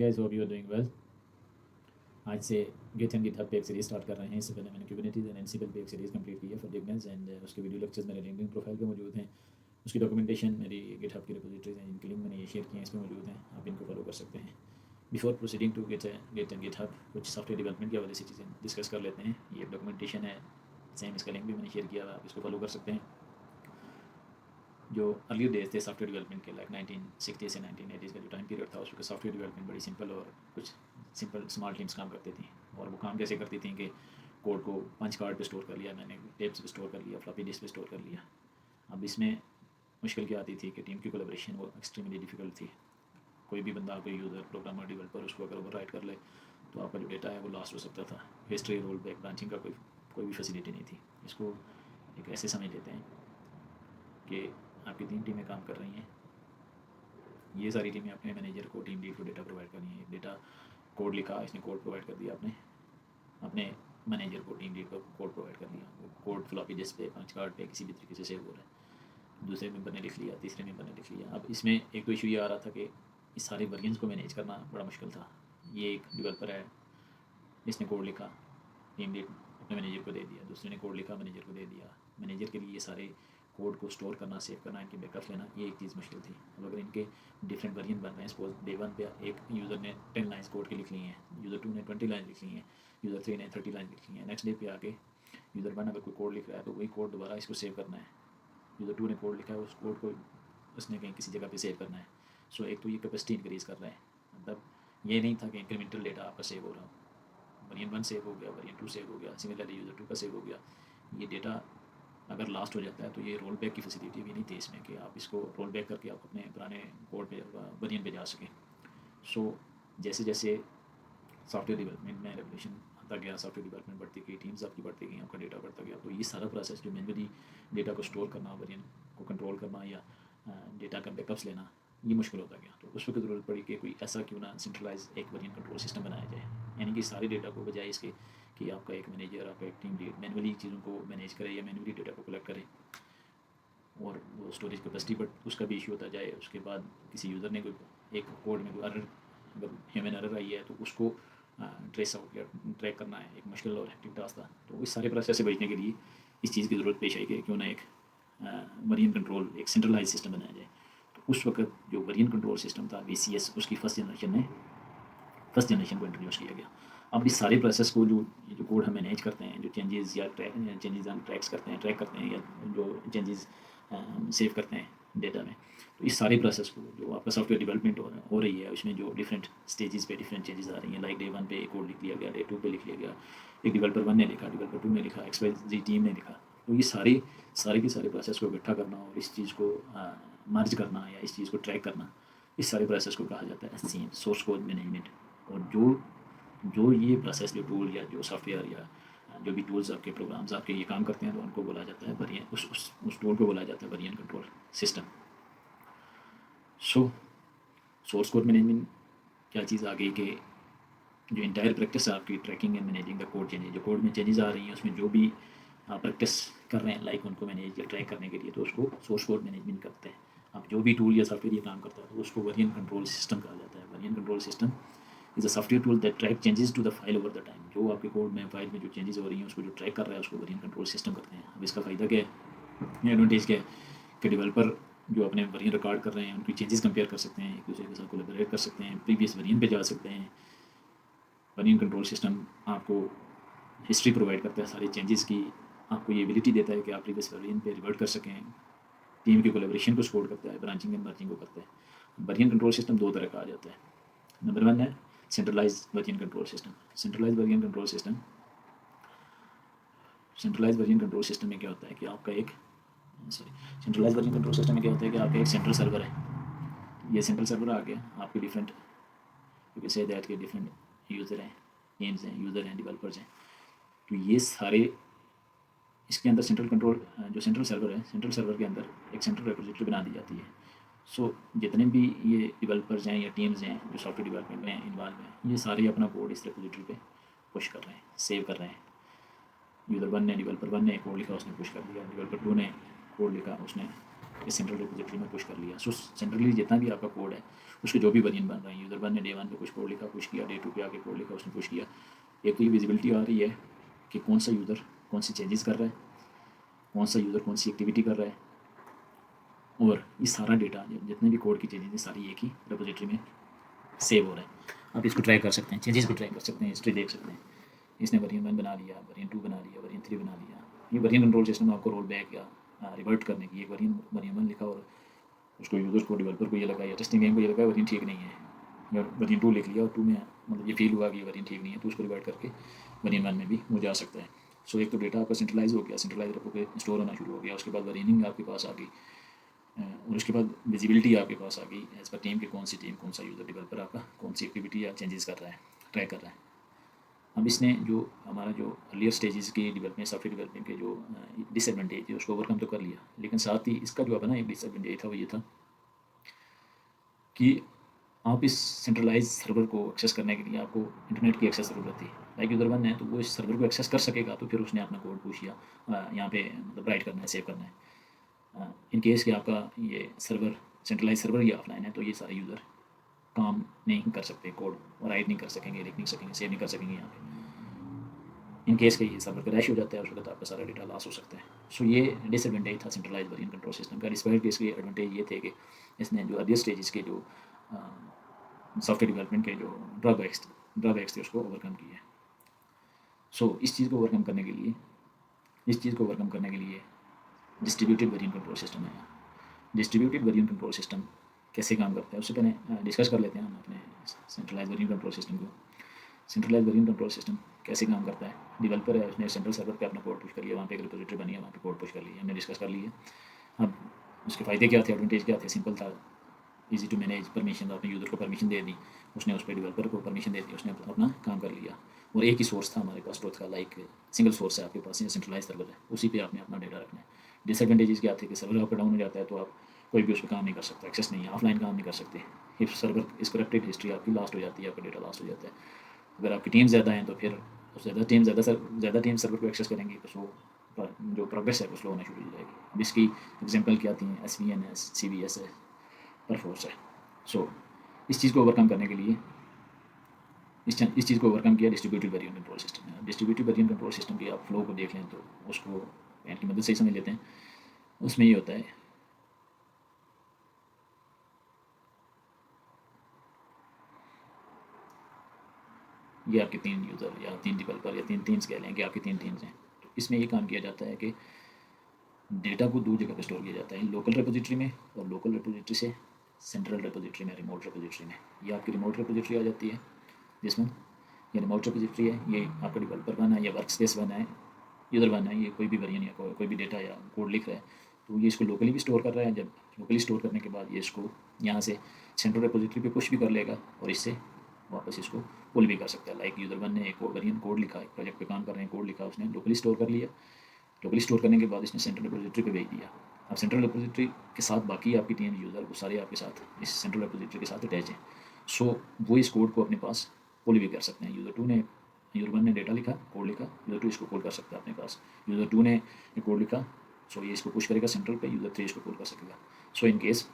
Guys hope you are doing well. आज से Git and GitHub पे एक सीरीज स्टार्ट कर रहे हैं। इससे पहले मैंने कुबरनेटिस एंड एनसिबल पे एक सीरीज़ कंप्लीट की है फॉरगिवनेस, एंड उसके वीडियो लेक्चर्स मेरे लिंक्डइन प्रोफाइल पे मौजूद हैं। उसकी डॉक्यूमेंटेशन मेरी गिटहब की रिपोजिटरीज हैं जिनकी लिंक मैंने ये शेयर किए हैं, इसमें मौजूद हैं, आप इनको फॉलो कर सकते हैं। Before proceeding to git and GitHub कुछ सॉफ्टवेयर डेवलपमेंट के हवाले से चीज़ें डिस्कस कर लेते हैं। ये डॉक्यूमेंटेशन है, सेम इसका लिंक भी मैंने शेयर किया, आप इसको फॉलो कर सकते हैं। जो अर्लियर डेज थे सॉफ्टवेयर डेवलपमेंट के, लाइक 1960 से 1980 का जो टाइम पीरियड था, उसमें सॉफ्टवेयर डेवलपमेंट बड़ी सिंपल और कुछ सिंपल स्मॉल टीम्स काम करती थी। और वो काम कैसे करती थी कि कोड को पंच कार्ड पे स्टोर कर लिया, मैंने टेप्स पे स्टोर कर लिया, फ्लॉपी डिस्क पे स्टोर कर लिया। अब इसमें मुश्किल क्या आती थी कि टीम की कोलैबोरेशन वो एक्सट्रीमली डिफिकल्ट थी। कोई भी बंदा, कोई यूज़र, प्रोग्रामर, डेवलपर उसको अगर ओवर राइट कर ले तो आपका जो डेटा है वो लॉस्ट हो सकता था। हिस्ट्री, रोल बैक, ब्रांचिंग का कोई भी फैसिलिटी नहीं थी। इसको एक ऐसे समझ लेते हैं कि आपकी 3 टीमें काम कर रही हैं। ये सारी टीमें अपने मैनेजर को, टीम लीड को डेटा प्रोवाइड करनी है। डेटा कोड लिखा, इसने कोड प्रोवाइड कर दिया, आपने अपने मैनेजर को, टीम लीड को कोड प्रोवाइड कर दिया। वो कोड फ्लॉपी डिस्क पे, पंच कार्ड पे किसी भी तरीके से सेव हो रहा है। दूसरे मेंबर ने लिख लिया, तीसरे मेंबर ने लिख लिया। अब इसमें एक तो इशू ये आ रहा था कि इस सारे वर्जन्स को मैनेज करना बड़ा मुश्किल था। ये एक डेवलपर है, इसने कोड लिखा, टीम लीड अपने मैनेजर को दे दिया, दूसरे ने कोड लिखा, मैनेजर को दे दिया। मैनेजर के लिए ये सारे कोड को स्टोर करना, सेव करना, इनके बैकअप लेना, ये एक चीज़ मुश्किल थी। अब अगर इनके डिफरेंट वर्जन बन रहे हैं, सपोज डे 1 पे एक यूज़र ने 10 लाइन्स कोड की लिख ली हैं, यूज़र 2 ने 20 लाइन लिख ली हैं, यूज़र 3 ने 30 लाइन लिख ली हैं। नेक्स्ट डे पे आके यूज़र 1 अगर कोई कोड लिख रहा है तो वही कोड दोबारा इसको सेव करना है। यूज़र 2 ने कोड लिखा है, उस कोड को उसने कहीं किसी जगह पे सेव करना है। सो एक तो ये कैपेसिटी इंक्रीज़ कर रहा है। मतलब ये नहीं था कि इंक्रीमेंटल डेटा आपका सेव हो रहा हो, वर्जन 1 सेव हो गया, वर्जन 2 सेव हो गया, सिमिलरली यूज़र 2 का सेव हो गया। ये डेटा अगर लास्ट हो जाता है तो ये रोल बैक की फैसिलिटी भी नहीं थी इसमें कि आप इसको रोल बैक करके आप अपने पुराने कोड पे, वर्जन पे जा सकें। सो जैसे जैसे सॉफ्टवेयर डेवलपमेंट में रेवोल्यूशन आता गया, सॉफ्टवेयर डेवलपमेंट बढ़ती गई, टीम्स आपकी बढ़ती गई, आपका डेटा बढ़ता गया, तो ये सारा प्रोसेस जो मैनुअली डेटा को स्टोर करना, वर्जन को कंट्रोल करना या डेटा का बैकअप्स लेना, ये मुश्किल होता गया। तो उस वक्त ज़रूरत पड़ी कि कोई ऐसा क्यों ना सेंट्रलाइज एक वर्जन कंट्रोल सिस्टम बनाया जाए, यानी कि सारे डेटा को, बजाय इसके कि आपका एक मैनेजर, आपका एक टीम लीड मैनुअली चीज़ों को मैनेज करे या मैनुअली डेटा को कलेक्ट करे और वो स्टोरेज कैपेसिटी, बट उसका भी इशू होता जाए। उसके बाद किसी यूज़र ने कोई एक कोड में कोई एरर, अगर ह्यूमन एरर आई है तो उसको ट्रेस आउट या ट्रैक करना है, एक मुश्किल और हेक्टिक टास्क था। तो इस सारे प्रोसेस से बचने के लिए इस चीज़ की ज़रूरत पेश आई कि क्यों ना एक वर्जन कंट्रोल, एक सेंट्रलाइज सिस्टम बनाया जाए। तो उस वक्त जो वर्जन कंट्रोल सिस्टम था VCS, उसकी फर्स्ट जनरेशन को इंट्रोड्यूस किया गया। अब इस सारे प्रोसेस को जो कोड हम मैनेज करते हैं, जो चेंजेस या चेंजेस हम ट्रैक करते हैं या जो चेंजेस हम सेव करते हैं डेटा में, तो इस सारे प्रोसेस को जो आपका सॉफ्टवेयर डेवलपमेंट हो रही है उसमें जो डिफरेंट स्टेजेस पे डिफरेंट चेंजेस आ रही हैं, लाइक डे 1 पे एक कोड लिख लिया गया, डे 2 पे लिख लिया गया, एक डेवलपर 1 ने लिखा, डेवलपर 2 ने लिखा, XYZ टीम ने लिखा। तो ये सारे के सारे प्रोसेस को इकट्ठा करना और इस चीज़ को मर्ज करना या इस चीज़ को ट्रैक करना, इस सारे प्रोसेस को कहा जाता है SCM, सोर्स कोड मैनेजमेंट। और जो ये प्रोसेस, जो टूल या जो सॉफ्टवेयर या जो भी टूल्स आपके, प्रोग्राम्स आपके ये काम करते हैं, तो उनको बोला जाता है वर्जन, उस टूल को बोला जाता है वर्जन कंट्रोल सिस्टम। सो सोर्स कोड मैनेजमेंट क्या चीज़ आ गई कि जो इंटायर प्रैक्टिस है आपकी tracking and managing the code changes, जो कोड में चेंजेस आ रही हैं उसमें जो भी आप प्रैक्टिस कर रहे हैं, लाइक उनको मैनेज या ट्रैक करने के लिए, तो उसको सोर्स कोड मैनेजमेंट करते हैं। अब जो भी टूल या सॉफ्टवेयर ये काम करता है तो उसको वर्जन कंट्रोल सिस्टम कहा जाता है। Version control system is a software tool that track changes to the file over the time. जो आपके कोड में, फाइल में जो चेंजेस हो रही हैं उसको जो ट्रैक कर रहा है उसको वर्जन कंट्रोल सिस्टम करते हैं। अब इसका फ़ायदा क्या है, एडवांटेज क्या है कि डेवलपर जो अपने वर्जन रिकॉर्ड कर रहे हैं उनकी चेंजेस कंपेयर कर सकते हैं, एक दूसरे के साथ कोलैबोरेट कर सकते हैं, प्रीवियस वर्जन पे जा सकते हैं। वर्जन कंट्रोल सिस्टम आपको हिस्ट्री प्रोवाइड करता है सारे चेंजेस की, आपको ये एबिलिटी देता है कि आप प्रीवियस वर्जन पे रिवर्ट कर सकें। टीम की कोलैबोरेशन को सपोर्ट करता है, ब्रांचिंग एंड मर्जिंग को करता है। वर्जन कंट्रोल सिस्टम 2 तरह का आ जाता है। नंबर 1 है centralize version control system. Centralize version control system में क्या होता है कि आपका एक सेंट्रलाइज वर्जन कंट्रोल सिस्टम में क्या होता है कि आपका एक सेंट्रल सर्वर है। ये सेंट्रल सर्वर आ गया, आपके different, you can say that के डिफरेंट यूज़र हैं, टीम्स हैं, यूज़र हैं, डेवलपर्स हैं। तो ये सारे इसके अंदर सेंट्रल कंट्रोल, जो सेंट्रल सर्वर है, सेंट्रल सर्वर के अंदर एक सेंट्रल रिपोजिटरी बना दी जाती है। सो जितने भी ये डेवलपर्स हैं या टीम्स हैं जो सॉफ्टवेयर डेवलपमेंट में इन्वॉल्व हैं, ये सारे अपना कोड इस रिपोजिटरी पे पुश कर रहे हैं, सेव कर रहे हैं। यूज़र 1 ने, डेवलपर 1 ने कोड लिखा, उसने पुश कर दिया, डेवलपर 2 ने कोड लिखा, उसने इस सेंट्रल रिपोजिटरी में पुश कर लिया। सो सेंट्रली जितना भी आपका कोड है उसके जो भी वेरिएंट बन रहे हैं, यूज़र 1 ने डे 1 पे कुछ कोड लिखा, पुश किया, डे 2 पे आके कोड लिखा, उसने पुश किया। एक तो ये विजिबिलिटी आ रही है कि कौन सा यूज़र कौन सी चेंजेस कर रहा है, कौन सा यूज़र कौन सी एक्टिविटी कर रहा है, और ये सारा डेटा जितने भी कोड की चेंजेस हैं सारी एक ही रिपोजिटरी में सेव हो रहा है। आप इसको ट्रैक कर सकते हैं, चेंजेस को ट्रैक कर सकते हैं, हिस्ट्री देख सकते हैं। इसने वेरिएंट 1 बना लिया, वेरिएंट 2 बना लिया, वेरिएंट 3 बना लिया। ये वेरिएंट कंट्रोल सिस्टम आपको रोल बैक या रिवर्ट करने की, एक वेरिएंट 1 लिखा और उसको यूज़र को, डेवलपर को ये लगा या टेस्टिंग गेम को ये लगा वेरिएंट ठीक नहीं है, या वेरिएंट 2 लिख लिया और 2 में मतलब ये फील हुआ कि ये वेरिएंट ठीक नहीं है, तो उसको रिवर्ट करके वेरिएंट 1 में भी वो जा सकता है। सो एक तो डेटा आपका सेंट्रलाइज हो गया, सेंट्रलाइज रेपो पे स्टोर होना शुरू हो गया। उसके बाद वेरिएंटिंग आपके पास आ गई, और उसके बाद विजिबिलिटी आपके पास आ गई एज पर टीम के कौन सी टीम, कौन सा यूज़र, डेवलपर आपका कौन सी एक्टिविटी या चेंजेस कर रहा है, ट्रैक कर रहा है। अब इसने जो हमारा जो अर्लियर स्टेजेस की डेवलपमेंट, सॉफ्टवेयर डेवलपमेंट के जो डिसएडवांटेज है उसको ओवरकम तो कर लिया, लेकिन साथ ही इसका जो अपना एक डिसएडवांटेज था वो ये था कि आप इस सेंट्रलाइज सर्वर को एक्सेस करने के लिए आपको इंटरनेट की एक्सेस ज़रूरत थी। लाइक यूज़र 1 है तो वो इस सर्वर को एक्सेस कर सकेगा, तो फिर उसने अपना कोड पुश किया, यहाँ पे मतलब राइट करना है, सेव करना है। इन केस कि आपका ये सर्वर सेंट्रलाइज सर्वर या ऑफलाइन है तो ये सारे यूज़र काम नहीं कर सकते, कोड राइट नहीं कर सकेंगे, लिख नहीं सकेंगे, सेव नहीं कर सकेंगे यहाँ पे। इन केस के ये सर्वर क्रैश हो जाता है, उस वक्त आपका सारा डेटा लॉस हो सकता है। सो ये डिसएडवांटेज था सेंट्रलाइज वेरिएंट कंट्रोल सिस्टम का। डिस्पाइट इसके एडवांटेज ये थे कि इसने जो अर्लियर स्टेजेस के जो सॉफ्टवेयर डेवलपमेंट के जो ड्रॉबैक्स थे उसको ओवरकम किया है। सो इस चीज़ को ओवरकम करने के लिए डिस्ट्रीब्यूटेड वेरिएंट कंट्रोल सिस्टम है। डिस्ट्रीब्यूटेड वेरिएंट कंट्रोल सिस्टम कैसे काम करता है उससे पहले डिस्कस कर लेते हैं हम अपने सेंट्रलाइज वेरिएंट कंट्रोल सिस्टम को। सेंट्रलाइज वेरिएंट कंट्रोल सिस्टम कैसे काम करता है, डेवलपर है उसने सेंट्रल सर्वर पे अपना कोड पुश कर लिया, वहाँ पे एक रिपोजिटरी बनी है, वहाँ पे कोड पुश कर लिया, हमने डिस्कस कर लिया। अब उसके फ़ायदे क्या थे, एडवांटेज क्या थे, सिंपल था, इजी टू मैनेज, परमिशन, अपने यूज़र को परमिशन दे दी, उसने उस पर डेवलपर को परमिशन दे दी, उसने अपना काम कर लिया। और एक ही सोर्स था हमारे पास ट्रुथ का, लाइक सिंगल सोर्स है आपके पास, सेंट्रलाइज सर्वर है, उसी पे आपने अपना डेटा रखना है। डिसएडवांटेजेस क्या थे कि सर्वर आपका डाउन हो जाता है तो आप कोई भी उस पर काम नहीं कर सकता, एक्सेस नहीं है, ऑफलाइन काम नहीं कर सकते। इफ सर्वर इस करप्टेड, हिस्ट्री आपकी लॉस्ट हो जाती है, आपका डेटा लॉस्ट हो जाता है। अगर आपकी टीम ज़्यादा है तो फिर ज़्यादा टीम सर्वर को एक्सेस करेंगे तो सो जो प्रोग्रेस है वो स्लो होना शुरू हो जाएगी। अब इसकी एग्जांपल क्या आती हैं, SVN है, CVS है, परफोर्स है। सो इस चीज़ को ओवरकम करने के लिए इस चीज़ को ओवरकम किया डिस्ट्रीब्यूटेड वेरिएंट कंट्रोल सिस्टम है। डिस्ट्रीब्यूटेड वेरिएंट कंट्रोल सिस्टम की आप फ्लो को देख लें तो उसको पेन की मदद से ही समझ लेते हैं। उसमें ये होता है, ये आपके 3 यूज़र या 3 डेवलपर या 3 टीम्स कह लें कि आपकी 3 टीम्स हैं, तो इसमें ये काम किया जाता है कि डेटा को 2 जगह पे स्टोर किया जाता है, लोकल रिपोजिटरी में, और लोकल रिपोजिटरी से सेंट्रल रिपोजिटरी में, रिमोट रिपोजिटरी में। ये आपकी रिमोट रिपोजिटरी आ जाती है, जिसमें ये रिमोट रिपोजिटरी है, ये आपका डेवलपर बना है या वर्क स्पेस बना है, यूज़र बना है, ये कोई भी वेरिएंट या कोई भी डेटा या कोड लिख रहा है तो ये इसको लोकली भी स्टोर कर रहा है। जब लोकली स्टोर करने के बाद ये इसको यहाँ से सेंट्रल रिपोजिटरी पे पुश भी कर लेगा और इससे वापस इसको पुल भी कर सकता है। लाइक यूज़र 1 ने एक वेरिएंट कोड लिखा, एक प्रोजेक्ट पे काम कर रहे हैं, कोड लिखा, उसने लोकली स्टोर कर लिया, लोकली स्टोर करने के बाद इसने सेंट्रल रिपोजिटरी पे भेज दिया। अब सेंट्रल रिपोजिटरी के साथ बाकी आपकी टीम यूज़र वो सारे आपके साथ इस सेंट्रल रिपोजिटरी के साथ अटैच हैं। सो वो इस कोड को अपने पास पुल भी कर सकते हैं। यूज़र 1 ने डेटा लिखा, कोड लिखा, यूज़र 2 इसको पुल कर सकता है अपने पास, यूज़र 2 ने कोड लिखा, सो ये इसको पुश करेगा सेंट्रल पे, यूज़र 3 इसको पुल कर सकेगा। सो इन केस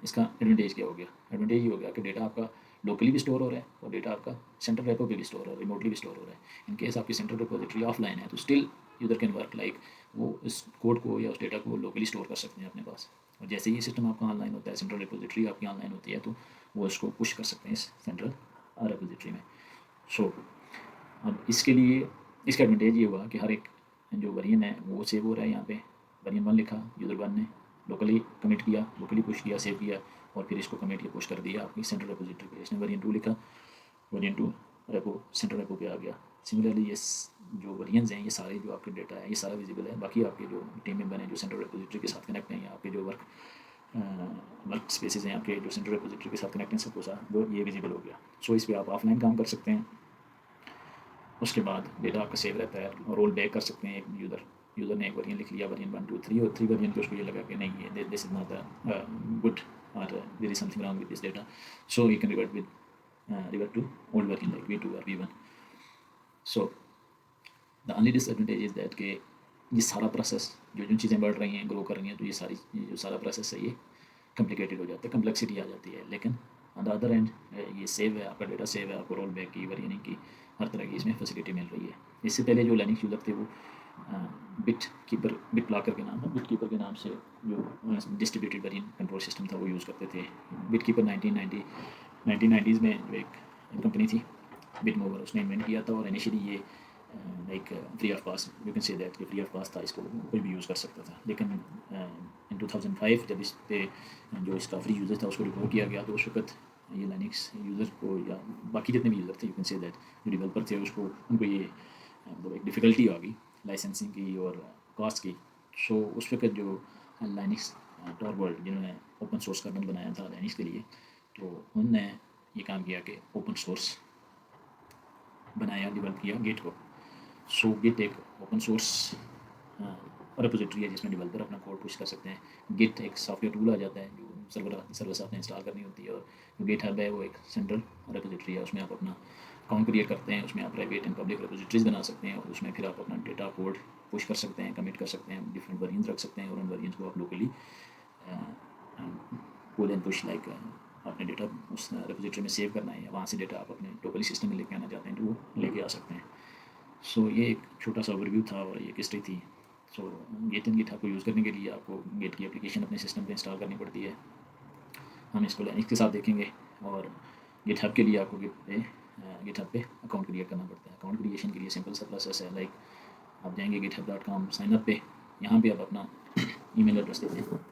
इसका एडवांटेज क्या हो गया, एडवांटेज ये हो गया कि डेटा आपका लोकली भी स्टोर हो रहा है और डेटा आपका सेंट्रल रेपो पे भी स्टोर हो रहा है, रिमोटली भी स्टोर हो रहा है। इन केस आपकी सेंट्रल रिपोजिटरी ऑफलाइन है तो still user can work, like वो इस कोड को या उस डेटा को लोकली स्टोर कर सकते हैं अपने पास। और जैसे ही सिस्टम आपका ऑनलाइन होता है, सेंट्रल रिपोजिटरी आपकी ऑनलाइन होती है, तो वो इसको पुश कर सकते हैं इस सेंट्रल रिपोजिटरी में। सो अब इसके लिए इसका एडवांटेज ये हुआ कि हर एक जो वेरिएंट है वो सेव हो रहा है। यहाँ पे वेरिएंट 1 लिखा, यूज़र 1 ने लोकली कमिट किया, लोकली पुश किया, सेव किया, और फिर इसको कमिट या पुश कर दिया आपकी सेंट्रल रिपोजिटरी पे। इसने वेरिएंट 2 लिखा, वेरिएंट 2 रेपो सेंट्रल रेपो पे आ गया। सिमिलरली ये जो वेरिएंट्स हैं, ये सारे जो आपके डेटा है, ये सारा विजिबल है। बाकी आपके जो टीम मेंबर हैं जो सेंट्रल रिपोजिटरी के साथ कनेक्ट हैं, या आपके जो वर्क स्पेसेस हैं आपके जो सेंट्रल रिपोजिटरी के साथ कनेक्ट हैं, सबको साथ वो ये विजिबल हो गया। सो इस पर आप ऑफलाइन काम कर सकते हैं। उसके बाद डेटा आपका सेव रहता है और रोल बैक कर सकते हैं। एक यूज़र ने एक वेरिएंट लिख लिया, वेरिएंट 1 2 3, और 3 वेरिएंट पे उसको ये लगा कि नहीं ये दिस इज नॉट गुड और there is something wrong with this data, so you can revert to old version like V2 or V1. So the only disadvantage is that कि ये सारा प्रोसेस जो जो चीज़ें बढ़ रही हैं, ग्रो कर रही हैं, तो ये जो सारा प्रोसेस है ये कॉम्प्लिकेटेड हो जाता है, कम्प्लेक्सिटी आ जाती है। लेकिन ऑन द अदर एंड ये सेव है, आपका डेटा सेव है, आपको रोल बैक की वर्जनिंग की हर तरह की इसमें फैसिलिटी मिल रही है। इससे पहले जो लिनक्स यूज़र थे वो बिट ब्लॉकर के नाम है, बिट कीपर के नाम से जो डिस्ट्रीब्यूटेड वेरिएंट कंट्रोल सिस्टम था वो यूज़ करते थे। बिट कीपर 1990s में जो एक कंपनी थी बिट मूवर, उसने इन्वेंट किया था। और इनिशियली ये like free of cost, you can say that कि फ्री ऑफ कॉस्ट था, इसको कोई भी यूज़ कर सकता था। लेकिन इन 2005 जब इस पे जो इसका फ्री यूज़र था उसको रिपोर्ट किया गया, तो उस वक्त ये लिनक्स यूज़र को या बाकी जितने भी यूज़र थे, यू कैन से दैट जो डेवलपर थे उसको उनको ये मतलब एक डिफ़िकल्टी आ गई लाइसेंसिंग की और कॉस्ट की। सो उस वक्त जो लिनक्स टॉरवर्ल्ड जिन्होंने ओपन सोर्स कर्नल बनाया था लिनक्स के लिए, तो उन्होंने ये काम किया कि ओपन सोर्स बनाया, डेवलप किया गिट को। सो गिट एक ओपन सोर्स रिपोजिटरी है जिसमें डेवलपर अपना कोड पुश कर सकते हैं। गिट एक सॉफ्टवेयर टूल आ जाता है जो सर्वर आपने इंस्टॉल करनी होती है। और जो गिट हब है वो एक सेंट्रल रिपोजिटरी है, उसमें आप अपना अकाउंट क्रिएट करते हैं, उसमें आप प्राइवेट एंड पब्लिक रिपोजिटरीज बना सकते हैं और उसमें फिर आप अपना डेटा कोड पुश कर सकते हैं, कमिट कर सकते हैं, डिफरेंट वेरिएंट्स रख सकते हैं और उन वेरिएंट्स को आप locally pull and push like अपने डेटा उस रिपोजिटरी में सेव करना है या वहाँ से डेटा आप अपने लोकली सिस्टम में लेके आना चाहते हैं तो वो लेके आ सकते हैं। सो ये एक छोटा सा ओवरव्यू था और ये हिस्ट्री थी। सो गिट एंड गिटहब को यूज़ करने के लिए आपको गिट की एप्लीकेशन अपने सिस्टम पे इंस्टॉल करनी पड़ती है। हम इसको लिनक्स के साथ देखेंगे। और गिटहब के लिए आपको गिटहब पे अकाउंट क्रिएट करना पड़ता है। अकाउंट क्रिएशन के लिए सिंपल सा प्रोसेस है, लाइक आप जाएंगे github.com साइन अप पे, यहाँ पे आप अपना ईमेल एड्रेस देते हैं।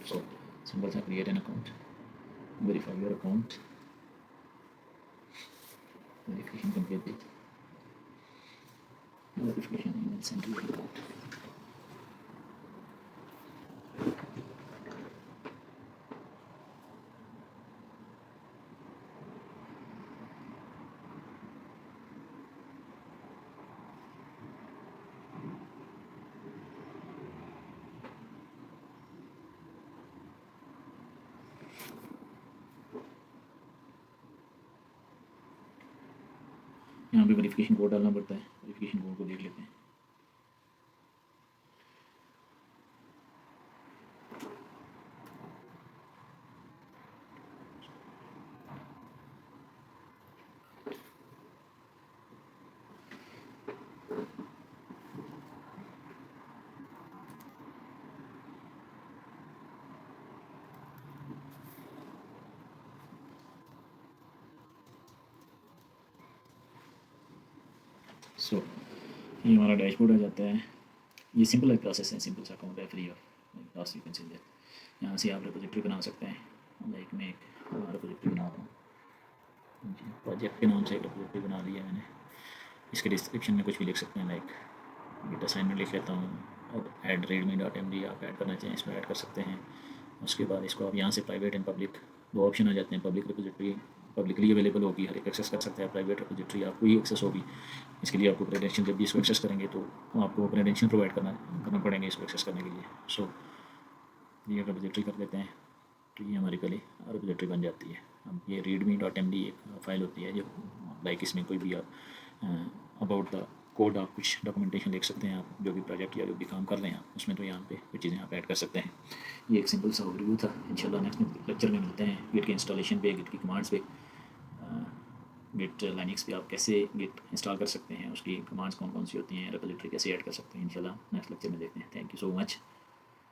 So simple सा create an account, verify your account, verification completed, verification email sent to your account. यहाँ पे वेरिफिकेशन कोड डालना पड़ता है, वेरिफिकेशन कोड को देख लेते हैं। सो ये हमारा डैशबोर्ड आ जाता है। ये सिंपल प्रोसेस है, सिंपल सा अकाउंट है, free of cost, you can say that. यहाँ से आप रिपोजिटरी बना सकते हैं, लाइक मैं एक रिपोजिटरी बना रहा हूँ, प्रोजेक्ट के नाम से एक रिपोजिटरी बना लिया मैंने। इसके डिस्क्रिप्शन में कुछ भी लिख सकते हैं, लाइक गिट असाइनमेंट लिख लेता हूँ। और ऐड readme.md आप ऐड करना चाहें इसमें ऐड कर सकते हैं। उसके बाद इसको आप यहाँ से प्राइवेट एंड पब्लिक दो ऑप्शन आ जाते हैं। पब्लिक रिपोजिटरी पब्लिकली अवेलेबल होगी, हर एक एक्सेस कर सकता है। प्राइवेट रिपोजिटरी आपको ही एक्सेस होगी। इसके लिए आपको क्रेडेंशियल, जब भी इसको एक्सेस करेंगे तो आपको क्रेडेंशियल प्रोवाइड करना पड़ेंगे इसको एक्सेस करने के लिए। सो ये रिपोजिटरी कर लेते हैं, तो ये हमारी पहले रिपोजिटरी बन जाती है। अब ये readme.md एक फाइल होती है जो लाइक इसमें कोई भी आप अबाउट द कोड आप कुछ डॉक्यूमेंटेशन लिख सकते हैं, आप जो भी प्रोजेक्ट या जो भी काम कर रहे हैं आप उसमें, तो यहाँ पे कुछ चीज़ें आप ऐड कर सकते हैं। ये एक सिंपल सा ओवरव्यू था। इंशाल्लाह नेक्स्ट लेक्चर में मिलते हैं गिट के इंस्टॉलेशन पे, गिट की कमांड्स पे, गिट लाइनक्स पे आप कैसे गिट इंस्टॉल कर सकते हैं, उसकी कमांड्स कौन कौन सी होती हैं, रिपोजिटरी कैसे ऐड कर सकते हैं। इंशाल्लाह नेक्स्ट लेक्चर में देखते हैं। Thank you so much.